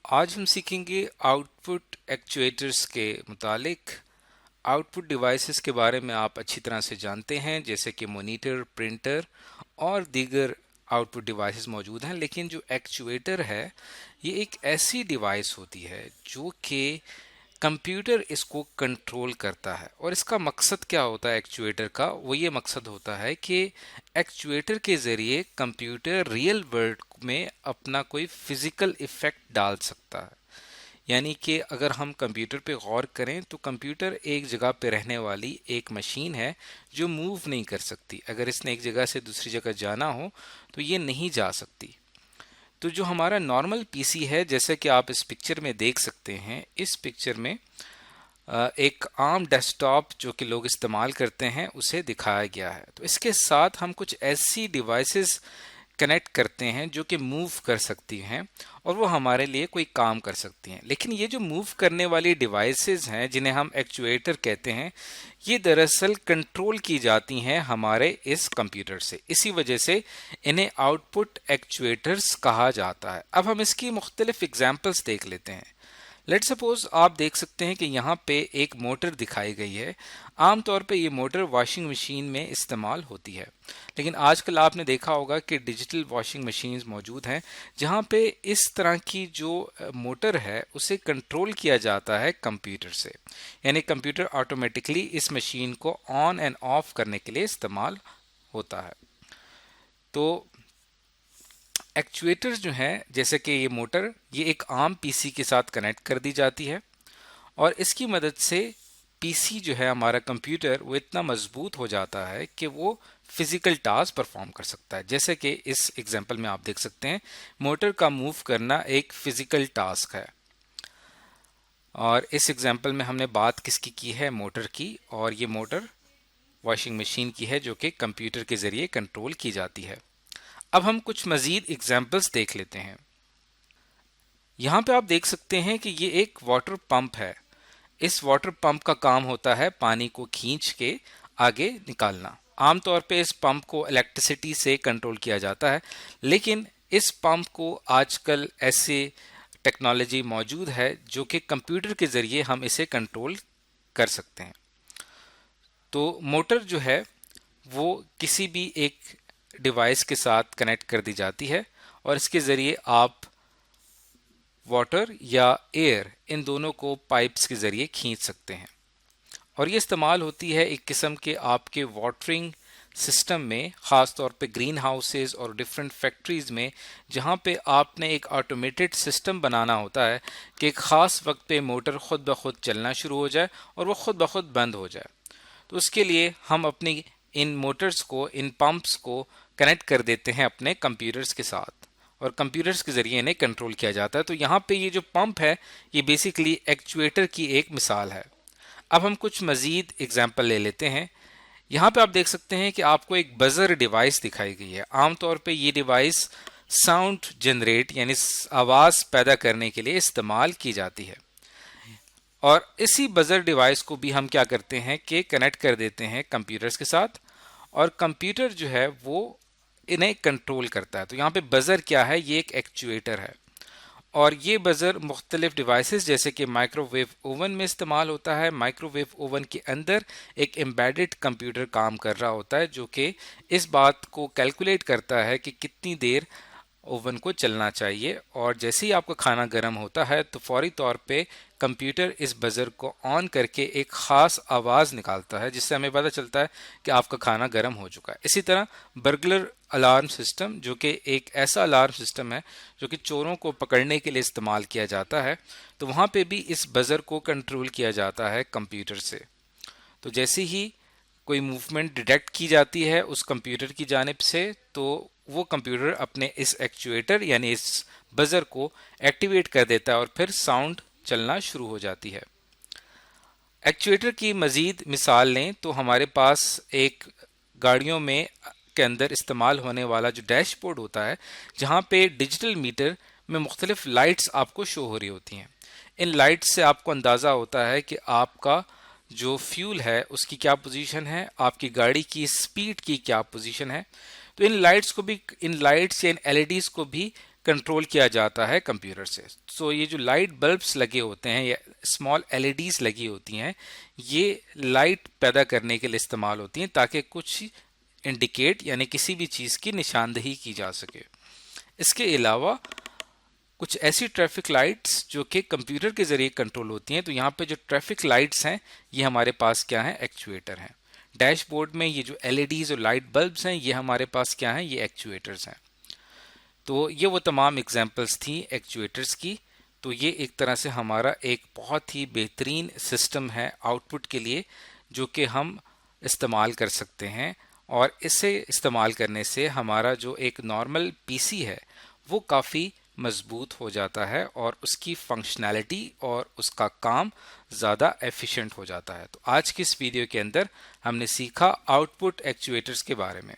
آج ہم سیکھیں گے آؤٹ پٹ ایکچویٹرز کے متعلق۔ آؤٹ پٹ ڈیوائسز کے بارے میں آپ اچھی طرح سے جانتے ہیں، جیسے کہ مانیٹر، پرنٹر اور دیگر آؤٹ پٹ ڈیوائسز موجود ہیں، لیکن جو ایکچویٹر ہے یہ ایک ایسی ڈیوائس ہوتی ہے جو کہ کمپیوٹر اس کو کنٹرول کرتا ہے۔ اور اس کا مقصد کیا ہوتا ہے ایکچویٹر کا؟ وہ یہ مقصد ہوتا ہے کہ ایکچویٹر کے ذریعے کمپیوٹر ریئل ورلڈ میں اپنا کوئی فزیکل ایفیکٹ ڈال سکتا ہے۔ یعنی کہ اگر ہم کمپیوٹر پہ غور کریں تو کمپیوٹر ایک جگہ پہ رہنے والی ایک مشین ہے جو موو نہیں کر سکتی۔ اگر اس نے ایک جگہ سے دوسری جگہ جانا ہو تو یہ نہیں جا سکتی۔ تو جو ہمارا نارمل پی سی ہے، جیسے کہ آپ اس پکچر میں دیکھ سکتے ہیں، اس پکچر میں ایک عام ڈیسک ٹاپ جو کہ لوگ استعمال کرتے ہیں اسے دکھایا گیا ہے۔ تو اس کے ساتھ ہم کچھ ایسی ڈیوائسز کنیکٹ کرتے ہیں جو کہ موو کر سکتی ہیں اور وہ ہمارے لیے کوئی کام کر سکتی ہیں۔ لیکن یہ جو موو کرنے والی ڈیوائسز ہیں جنہیں ہم ایکچویٹر کہتے ہیں، یہ دراصل کنٹرول کی جاتی ہیں ہمارے اس کمپیوٹر سے۔ اسی وجہ سے انہیں آؤٹ پٹ ایکچویٹرز کہا جاتا ہے۔ اب ہم اس کی مختلف ایگزامپلس دیکھ لیتے ہیں۔ لیٹ سپوز آپ دیکھ سکتے ہیں کہ یہاں پہ ایک موٹر دکھائی گئی ہے۔ عام طور پہ یہ موٹر واشنگ مشین میں استعمال ہوتی ہے، لیکن آج کل آپ نے دیکھا ہوگا کہ ڈیجیٹل واشنگ مشینز موجود ہیں جہاں پہ اس طرح کی جو موٹر ہے اسے کنٹرول کیا جاتا ہے کمپیوٹر سے، یعنی کمپیوٹر آٹومیٹکلی اس مشین کو آن اینڈ آف کرنے کے لیے استعمال ہوتا ہے۔ تو ایکچویٹرز جو ہیں، جیسے کہ یہ موٹر، یہ ایک عام پی سی کے ساتھ کنیکٹ کر دی جاتی ہے اور اس کی مدد سے پی سی جو ہے ہمارا کمپیوٹر وہ اتنا مضبوط ہو جاتا ہے کہ وہ فزیکل ٹاسک پرفارم کر سکتا ہے۔ جیسے کہ اس ایگزامپل میں آپ دیکھ سکتے ہیں، موٹر کا موو کرنا ایک فزیکل ٹاسک ہے، اور اس ایگزامپل میں ہم نے بات کس کی ہے؟ موٹر کی، اور یہ موٹر واشنگ مشین کی ہے جو کہ کمپیوٹر کے ذریعے کنٹرول کی جاتی ہے۔ اب ہم کچھ مزید ایگزامپلس دیکھ لیتے ہیں۔ یہاں پہ آپ دیکھ سکتے ہیں کہ یہ ایک واٹر پمپ ہے۔ اس واٹر پمپ کا کام ہوتا ہے پانی کو کھینچ کے آگے نکالنا۔ عام طور پہ اس پمپ کو الیکٹریسٹی سے کنٹرول کیا جاتا ہے، لیکن اس پمپ کو آج کل ایسے ٹیکنالوجی موجود ہے جو کہ کمپیوٹر کے ذریعے ہم اسے کنٹرول کر سکتے ہیں۔ تو موٹر جو ہے وہ کسی بھی ایک ڈیوائس کے ساتھ کنیکٹ کر دی جاتی ہے اور اس کے ذریعے آپ واٹر یا ایئر ان دونوں کو پائپس کے ذریعے کھینچ سکتے ہیں، اور یہ استعمال ہوتی ہے ایک قسم کے آپ کے واٹرنگ سسٹم میں، خاص طور پہ گرین ہاؤسز اور ڈفرینٹ فیکٹریز میں، جہاں پہ آپ نے ایک آٹومیٹڈ سسٹم بنانا ہوتا ہے کہ ایک خاص وقت پہ موٹر خود بخود چلنا شروع ہو جائے اور وہ خود بخود بند ہو جائے۔ تو اس کے لیے ہم اپنی ان موٹرز کو، ان پمپس کو کنیکٹ کر دیتے ہیں اپنے کمپیوٹرز کے ساتھ، اور کمپیوٹرز کے ذریعے انہیں کنٹرول کیا جاتا ہے۔ تو یہاں پہ یہ جو پمپ ہے یہ بیسیکلی ایکچویٹر کی ایک مثال ہے۔ اب ہم کچھ مزید اگزامپل لے لیتے ہیں۔ یہاں پہ آپ دیکھ سکتے ہیں کہ آپ کو ایک بزر ڈیوائس دکھائی گئی ہے۔ عام طور پہ یہ ڈیوائس ساؤنڈ جنریٹ یعنی آواز پیدا کرنے کے لیے استعمال کی جاتی ہے، اور اسی بزر ڈیوائس کو بھی ہم کیا کرتے ہیں کہ کنیکٹ کر دیتے ہیں کمپیوٹرز کے ساتھ، اور کمپیوٹر جو ہے وہ انہیں کنٹرول کرتا ہے۔ تو یہاں پہ بزر کیا ہے؟ یہ ایک ایکچویٹر ہے، اور یہ بزر مختلف ڈیوائسز جیسے کہ مائکرو ویو اوون میں استعمال ہوتا ہے۔ مائکرو ویو اوون کے اندر ایک ایمبیڈڈ کمپیوٹر کام کر رہا ہوتا ہے جو کہ اس بات کو کیلکولیٹ کرتا ہے کہ کتنی دیر اوون کو چلنا چاہیے، اور جیسے ہی آپ کا کھانا گرم ہوتا ہے تو فوری طور پہ کمپیوٹر اس بزر کو آن کر کے ایک خاص آواز نکالتا ہے جس سے ہمیں پتہ چلتا ہے کہ آپ کا کھانا گرم ہو چکا ہے۔ اسی طرح برگلر الارم سسٹم، جو کہ ایک ایسا الارم سسٹم ہے جو کہ چوروں کو پکڑنے کے لیے استعمال کیا جاتا ہے، تو وہاں پہ بھی اس بزر کو کنٹرول کیا جاتا ہے کمپیوٹر سے۔ تو جیسے ہی کوئی موومنٹ ڈیٹیکٹ کی جاتی ہے اس کمپیوٹر کی جانب سے، تو وہ کمپیوٹر اپنے اس ایکچویٹر یعنی اس بزر کو ایکٹیویٹ کر دیتا ہے اور پھر ساؤنڈ چلنا شروع ہو جاتی ہے۔ ایکچویٹر کی مزید مثال لیں تو ہمارے پاس ایک گاڑیوں میں کے اندر استعمال ہونے والا جو ڈیش بورڈ ہوتا ہے، جہاں پہ ڈیجیٹل میٹر میں مختلف لائٹس آپ کو شو ہو رہی ہوتی ہیں۔ ان لائٹس سے آپ کو اندازہ ہوتا ہے کہ آپ کا جو فیول ہے اس کی کیا پوزیشن ہے، آپ کی گاڑی کی سپیڈ کی کیا پوزیشن ہے۔ تو ان لائٹس یا ان ایل ای ڈیز کو بھی کنٹرول کیا جاتا ہے کمپیوٹر سے. سو یہ جو لائٹ بلبس لگے ہوتے ہیں یا اسمال LEDs لگی ہوتی ہیں، یہ لائٹ پیدا کرنے کے لیے استعمال ہوتی ہیں تاکہ کچھ انڈیکیٹ یعنی کسی بھی چیز کی نشاندہی کی جا سکے. اس کے علاوہ کچھ ایسی ٹریفک لائٹس جو کہ کمپیوٹر کے ذریعے کنٹرول ہوتی ہیں، تو یہاں پہ جو ٹریفک لائٹس ہیں یہ ہمارے پاس کیا ہیں؟ ایکچویٹر ہیں. ڈیش بورڈ میں یہ جو LEDs اور لائٹ بلبس ہیں یہ ہمارے پاس کیا ہیں؟ یہ ایکچویٹرز ہیں. تو یہ وہ تمام ایگزامپلس تھیں ایکچویٹرز کی. تو یہ ایک طرح سے ہمارا ایک بہت ہی بہترین سسٹم ہے آؤٹ پٹ کے لیے جو کہ ہم استعمال کر سکتے ہیں، اور اسے استعمال کرنے سے ہمارا جو ایک نارمل PC ہے وہ کافی مضبوط ہو جاتا ہے اور اس کی فنکشنالٹی اور اس کا کام زیادہ ایفیشینٹ ہو جاتا ہے. تو آج کی اس ویڈیو کے اندر ہم نے سیکھا آؤٹ پٹ ایکچویٹرز کے بارے میں.